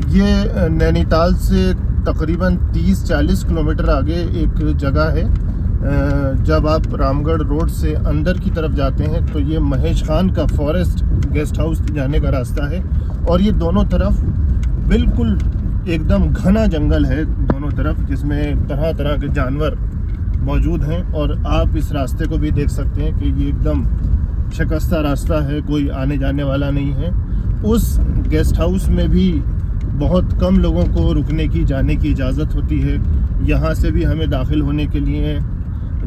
ये नैनीताल से तकरीबन 30-40 किलोमीटर आगे एक जगह है। जब आप रामगढ़ रोड से अंदर की तरफ जाते हैं तो ये महेश खान का फॉरेस्ट गेस्ट हाउस जाने का रास्ता है। और ये दोनों तरफ बिल्कुल एकदम घना जंगल है दोनों तरफ, जिसमें तरह तरह के जानवर मौजूद हैं। और आप इस रास्ते को भी देख सकते हैं कि ये एकदम शिकस्ता रास्ता है, कोई आने जाने वाला नहीं है। उस गेस्ट हाउस में भी बहुत कम लोगों को रुकने की जाने की इजाज़त होती है। यहाँ से भी हमें दाखिल होने के लिए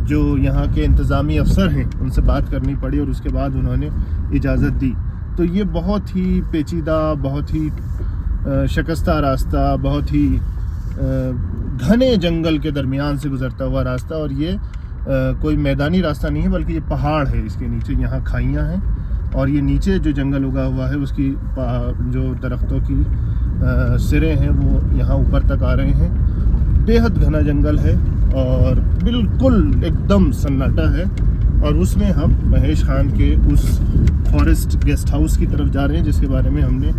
जो यहाँ के इंतज़ामी अफसर हैं उनसे बात करनी पड़ी और उसके बाद उन्होंने इजाज़त दी। तो ये बहुत ही पेचीदा, बहुत ही शिकस्ता रास्ता, बहुत ही घने जंगल के दरमियान से गुज़रता हुआ रास्ता। और ये कोई मैदानी रास्ता नहीं है, बल्कि ये पहाड़ है। इसके नीचे यहाँ खाइयाँ हैं और ये नीचे जो जंगल उगा हुआ है उसकी जो दरख्तों की सिरे हैं वो यहाँ ऊपर तक आ रहे हैं। बेहद घना जंगल है और बिल्कुल एकदम सन्नाटा है। और उसमें हम महेश खान के उस फॉरेस्ट गेस्ट हाउस की तरफ जा रहे हैं, जिसके बारे में हमने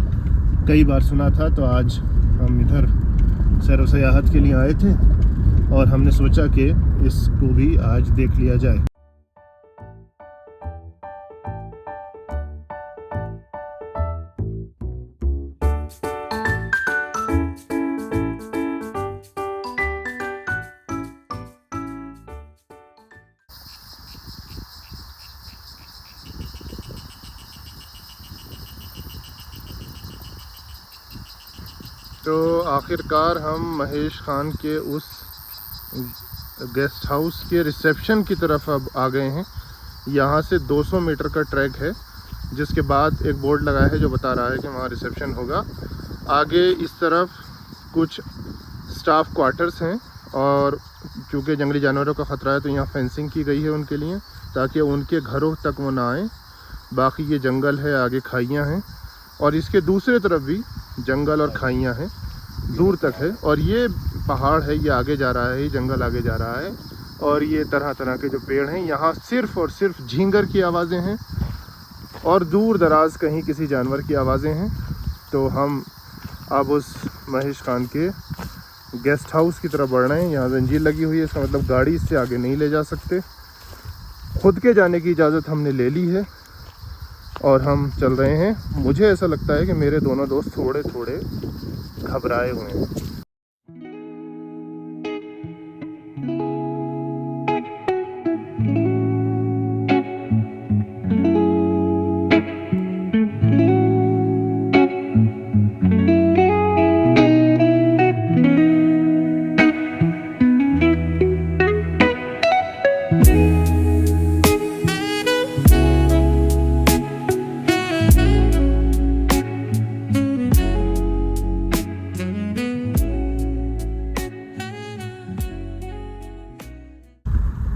कई बार सुना था। तो आज हम इधर सैर व सयाहत के लिए आए थे और हमने सोचा कि इसको भी आज देख लिया जाए। तो आखिरकार हम महेश खान के उस गेस्ट हाउस के रिसेप्शन की तरफ अब आ गए हैं। यहाँ से 200 मीटर का ट्रैक है, जिसके बाद एक बोर्ड लगा है जो बता रहा है कि वहाँ रिसेप्शन होगा। आगे इस तरफ कुछ स्टाफ क्वार्टर्स हैं और चूँकि जंगली जानवरों का ख़तरा है तो यहाँ फेंसिंग की गई है उनके लिए, ताकि उनके घरों तक वो ना आएँ। बाकी ये जंगल है, आगे खाइयाँ हैं और इसके दूसरे तरफ भी जंगल और खाइयाँ हैं, दूर तक है। और ये पहाड़ है, ये आगे जा रहा है, ये जंगल आगे जा रहा है। और ये तरह तरह के जो पेड़ हैं, यहाँ सिर्फ़ और सिर्फ झींगर की आवाज़ें हैं और दूर दराज कहीं किसी जानवर की आवाज़ें हैं। तो हम अब उस महेश खान के गेस्ट हाउस की तरफ बढ़ रहे हैं। यहाँ जंजीर लगी हुई है, इसका मतलब गाड़ी इससे आगे नहीं ले जा सकते। खुद के जाने की इजाज़त हमने ले ली है और हम चल रहे हैं। मुझे ऐसा लगता है कि मेरे दोनों दोस्त थोड़े थोड़े घबराए हुए हैं।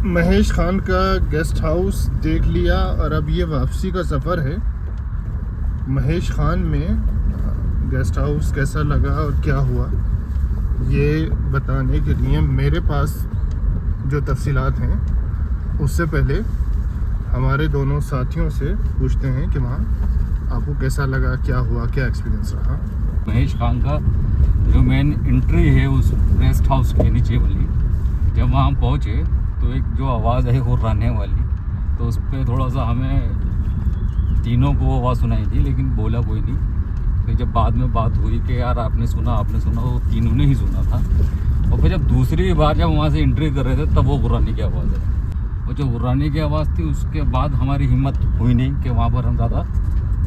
महेश खान का गेस्ट हाउस देख लिया और अब ये वापसी का सफ़र है। महेश खान में गेस्ट हाउस कैसा लगा और क्या हुआ, ये बताने के लिए मेरे पास जो तफसीलात हैं उससे पहले हमारे दोनों साथियों से पूछते हैं कि वहाँ आपको कैसा लगा, क्या हुआ, क्या एक्सपीरियंस रहा। महेश खान का जो मेन एंट्री है उस गेस्ट हाउस के नीचे वाली, जब वहाँ पहुँचे तो एक जो आवाज़ है हुर्राने वाली, तो उस पर थोड़ा सा हमें तीनों को आवाज़ सुनाई दी, लेकिन बोला कोई नहीं। फिर जब बाद में बात हुई कि यार आपने सुना, तो तीनों ने ही सुना था। और फिर जब दूसरी बार जब वहाँ से एंट्री कर रहे थे तब वो हुर्राने की आवाज़ है। और जो हुर्राने की आवाज़ थी उसके बाद हमारी हिम्मत हुई नहीं कि वहाँ पर हम ज़्यादा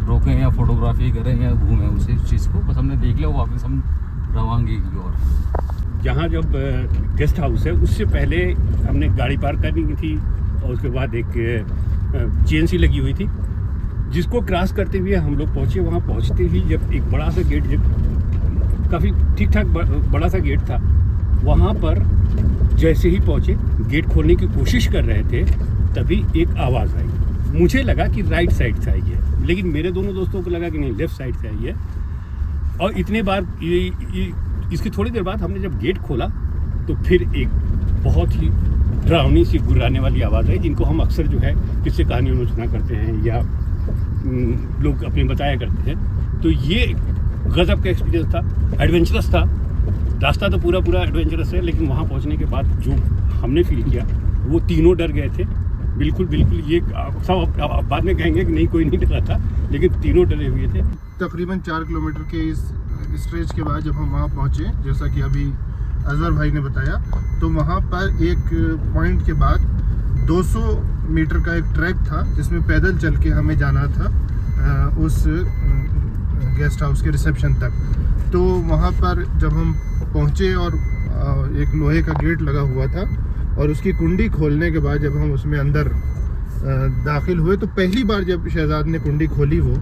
रोकें या फ़ोटोग्राफी करें या घूमें उस चीज़ को। बस हमने देख लिया, वापस हम रवांगी की ओर। जहाँ जब गेस्ट हाउस है उससे पहले हमने गाड़ी पार्क करनी थी और उसके बाद एक GNC लगी हुई थी, जिसको क्रॉस करते हुए हम लोग पहुँचे। वहाँ पहुँचते ही जब एक बड़ा सा गेट, जब काफ़ी ठीक ठाक बड़ा सा गेट था, वहाँ पर जैसे ही पहुँचे गेट खोलने की कोशिश कर रहे थे, तभी एक आवाज़ आई। मुझे लगा कि राइट साइड से आई है, लेकिन मेरे दोनों दोस्तों को लगा कि नहीं, लेफ़्ट साइड से आई है। और इतने बार इसकी थोड़ी देर बाद हमने जब गेट खोला तो फिर एक बहुत ही डरावनी सी गुर्राने वाली आवाज़ आई, जिनको हम अक्सर जो है किस्से कहानियों में सुना करते हैं या लोग अपने बताया करते हैं। तो ये गजब का एक्सपीरियंस था, एडवेंचरस था। रास्ता तो पूरा एडवेंचरस है, लेकिन वहाँ पहुँचने के बाद जो हमने फील किया, वो तीनों डर गए थे। बिल्कुल ये सब आप बाद में कहेंगे कि नहीं कोई नहीं डरा था, लेकिन तीनों डरे हुए थे। तकरीबन 4 किलोमीटर के इस स्ट्रेच के बाद जब हम वहाँ पहुँचे, जैसा कि अभी अजहर भाई ने बताया, तो वहाँ पर एक पॉइंट के बाद 200 मीटर का एक ट्रैक था जिसमें पैदल चल के हमें जाना था उस गेस्ट हाउस के रिसेप्शन तक। तो वहाँ पर जब हम पहुँचे और एक लोहे का गेट लगा हुआ था और उसकी कुंडी खोलने के बाद जब हम उसमें अंदर दाखिल हुए, तो पहली बार जब शहजाद ने कुंडी खोली वो,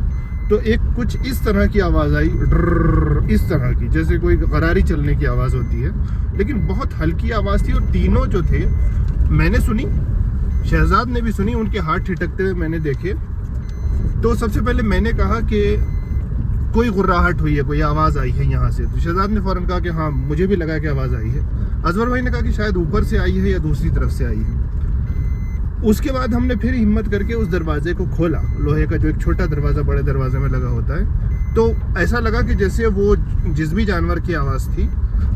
तो एक कुछ इस तरह की आवाज़ आई, ड्रर, इस तरह की, जैसे कोई गरारी चलने की आवाज़ होती है, लेकिन बहुत हल्की आवाज़ थी। और तीनों जो थे, मैंने सुनी, शहजाद ने भी सुनी, उनके हाथ ठिठकते हुए मैंने देखे। तो सबसे पहले मैंने कहा कि कोई गुर्राहट हुई है, कोई आवाज़ आई है यहाँ से। तो शहजाद ने फ़ौरन कहा कि हाँ, मुझे भी लगा कि आवाज़ आई है। अजहर भाई ने कहा कि शायद ऊपर से आई है या दूसरी तरफ से आई है। उसके बाद हमने फिर हिम्मत करके उस दरवाजे को खोला, लोहे का जो एक छोटा दरवाज़ा बड़े दरवाजे में लगा होता है। तो ऐसा लगा कि जैसे वो जिस भी जानवर की आवाज़ थी,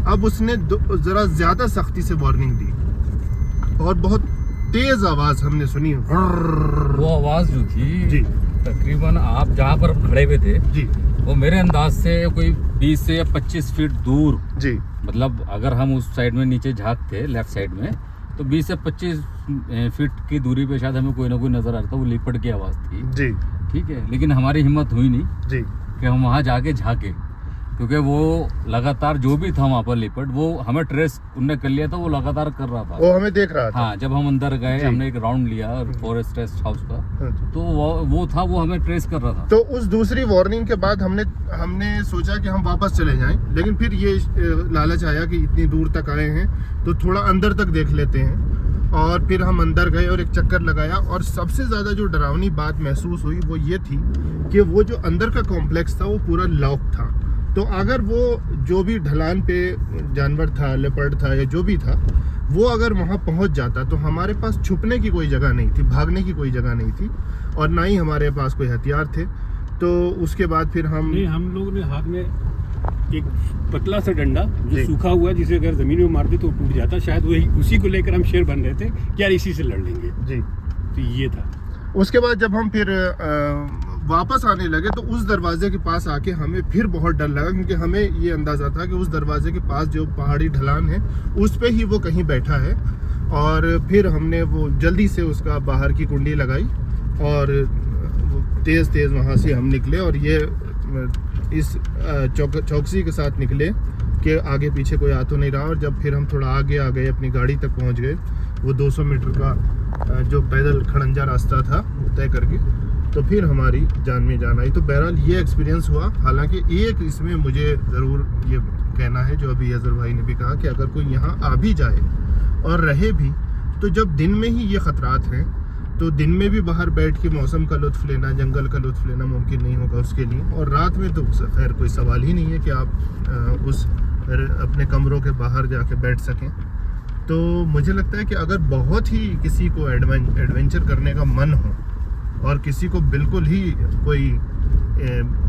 अब उसने ज़रा ज़्यादा सख्ती से वार्निंग दी और बहुत तेज़ आवाज़ हमने सुनी। वो आवाज़ जो थी जी, तकरीबन आप जहाँ पर खड़े हुए थे जी, वो मेरे अंदाज से कोई 20 से 25 फीट दूर, जी, मतलब अगर हम उस साइड में नीचे झांकते लेफ्ट साइड में, तो 20 से 25 फीट की दूरी पे शायद हमें कोई ना कोई नज़र आ रहा था। वो लिपट की आवाज़ थी, जी, ठीक है, लेकिन हमारी हिम्मत हुई नहीं जी, कि हम वहाँ जाके झाँके, क्योंकि वो लगातार जो भी था वहाँ पर लिपट, वो हमें ट्रेस उनने कर लिया था, वो लगातार कर रहा था, वो हमें देख रहा था। हाँ। जब हम अंदर गए, जी। हमने एक राउंड लिया फॉरेस्ट रेस्ट हाउस का, हाँ। तो वो था, वो हमें ट्रेस कर रहा था। तो उस दूसरी वार्निंग के बाद हमने सोचा कि हम वापस चले जाएं, लेकिन फिर ये लालच आया कि इतनी दूर तक आए हैं तो थोड़ा अंदर तक देख लेते हैं। और फिर हम अंदर गए और एक चक्कर लगाया, और सबसे ज़्यादा जो डरावनी बात महसूस हुई वो ये थी कि वो जो अंदर का कॉम्प्लेक्स था वो पूरा लॉक था। तो अगर वो जो भी ढलान पे जानवर था, लेपर्ड था या जो भी था, वो अगर वहाँ पहुँच जाता तो हमारे पास छुपने की कोई जगह नहीं थी, भागने की कोई जगह नहीं थी, और ना ही हमारे पास कोई हथियार थे। तो उसके बाद फिर हम लोगों ने हाथ में एक पतला सा डंडा जी। जो सूखा हुआ, जिसे अगर जमीन में मार दे तो टूट जाता, शायद वही उसी को लेकर हम शेर बन रहे थे कि यार इसी से लड़ लेंगे। जी, तो ये था। उसके बाद जब हम फिर वापस आने लगे तो उस दरवाजे के पास आके हमें फिर बहुत डर लगा, क्योंकि हमें ये अंदाज़ा था कि उस दरवाजे के पास जो पहाड़ी ढलान है उस पे ही वो कहीं बैठा है। और फिर हमने वो जल्दी से उसका बाहर की कुंडी लगाई और तेज़ वहाँ से हम निकले, और ये इस चौकसी के साथ निकले कि आगे पीछे कोई आ तो नहीं रहा। और जब फिर हम थोड़ा आगे आ गए, अपनी गाड़ी तक पहुँच गए, वो 200 मीटर का जो पैदल खड़ंजा रास्ता था वो तय करके, तो फिर हमारी जान में जान आई। तो बहरहाल ये एक्सपीरियंस हुआ। हालांकि एक इसमें मुझे ज़रूर ये कहना है, जो अभी अजहर भाई ने भी कहा, कि अगर कोई यहाँ आ भी जाए और रहे भी, तो जब दिन में ही ये ख़तरात हैं, तो दिन में भी बाहर बैठ के मौसम का लुत्फ़ लेना, जंगल का लुत्फ़ लेना मुमकिन नहीं होगा उसके लिए। और रात में तो खैर कोई सवाल ही नहीं है कि आप उस अपने कमरों के बाहर जाके बैठ सकें। तो मुझे लगता है कि अगर बहुत ही किसी को एडवेंचर करने का मन हो और किसी को बिल्कुल ही कोई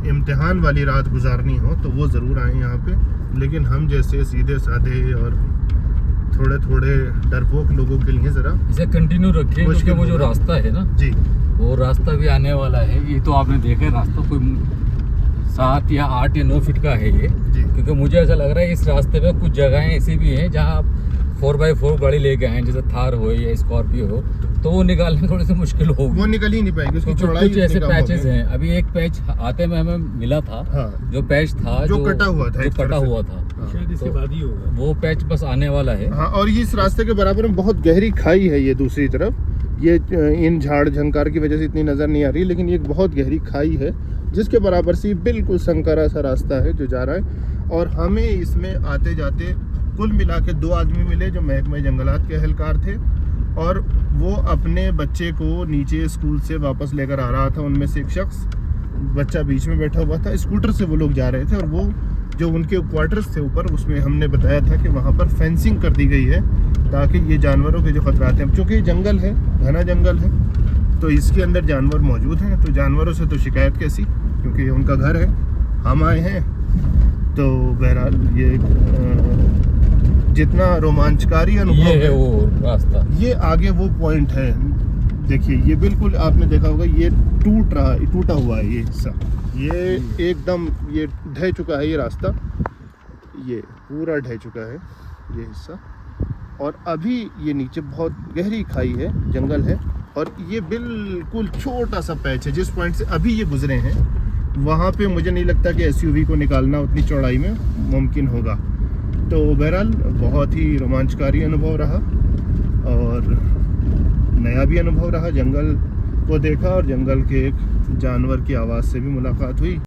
इम्तिहान वाली रात गुजारनी हो, तो वो ज़रूर आए यहाँ पे। लेकिन हम जैसे सीधे साधे और थोड़े डरपोक लोगों के लिए ज़रा इसे कंटिन्यू रखिए, क्योंकि वो जो रास्ता है ना जी, वो रास्ता भी आने वाला है। ये तो आपने देखा है, रास्ता कोई 7 या 8 या 9 फीट का है ये, जी, क्योंकि मुझे ऐसा लग रहा है इस रास्ते पे कुछ जगहें ऐसी भी हैं जहाँ आप 4x4 गाड़ी लेके आए, जैसे थार हो या स्कॉर्पियो हो, तो वो निकालने थोड़ी सी मुश्किल होगी, वो निकल ही नहीं पाएगी, उसकी क्योंकि चौड़ाई कुछ ऐसे इतनी कम पैचेस होगी। हैं। अभी एक पैच आते में हमें मिला था, हाँ, जो पैच था जो कटा हुआ था, जो एक तरह कटा से। हुआ था, हाँ। शायद इसके तो बाद ही होगा। वो पैच बस आने वाला है। हाँ, और इस रास्ते के बराबर में बहुत गहरी खाई है ये दूसरी तरफ। ये इन झाड़ झंकार की वजह से इतनी नज़र नहीं आ रही, लेकिन ये एक बहुत गहरी खाई है जिसके बराबर से बिल्कुल संकरा सा रास्ता है जो जा रहा है। और हमें इसमें आते जाते कुल मिला के 2 आदमी मिले जो महकमे जंगलात के एहलकार थे, और वो अपने बच्चे को नीचे स्कूल से वापस लेकर आ रहा था। उनमें से एक शख्स, बच्चा बीच में बैठा हुआ था, स्कूटर से वो लोग जा रहे थे, और वो जो उनके क्वार्टर्स थे ऊपर, उसमें हमने बताया था कि वहाँ पर फेंसिंग कर दी गई है ताकि ये जानवरों के जो खतरात हैं, चूँकि जंगल है, घना जंगल है, तो इसके अंदर जानवर मौजूद हैं, तो जानवरों से तो शिकायत कैसी, क्योंकि ये उनका घर है। हम आए हैं तो बहरहाल ये जितना रोमांचकारी अनुभव ये है वो रास्ता। ये आगे वो पॉइंट है। देखिए ये बिल्कुल आपने देखा होगा, ये टूटा हुआ है ये हिस्सा, ये एकदम ये ढह चुका है ये रास्ता, ये पूरा ढह चुका है ये हिस्सा। और अभी ये नीचे बहुत गहरी खाई है, जंगल है, और ये बिल्कुल छोटा सा पैच है। जिस पॉइंट से अभी ये गुजरे हैं वहाँ पे मुझे नहीं लगता कि एसयूवी को निकालना उतनी चौड़ाई में मुमकिन होगा। तो बहरहाल बहुत ही रोमांचकारी अनुभव रहा और नया भी अनुभव रहा। जंगल को देखा और जंगल के एक जानवर की आवाज़ से भी मुलाकात हुई।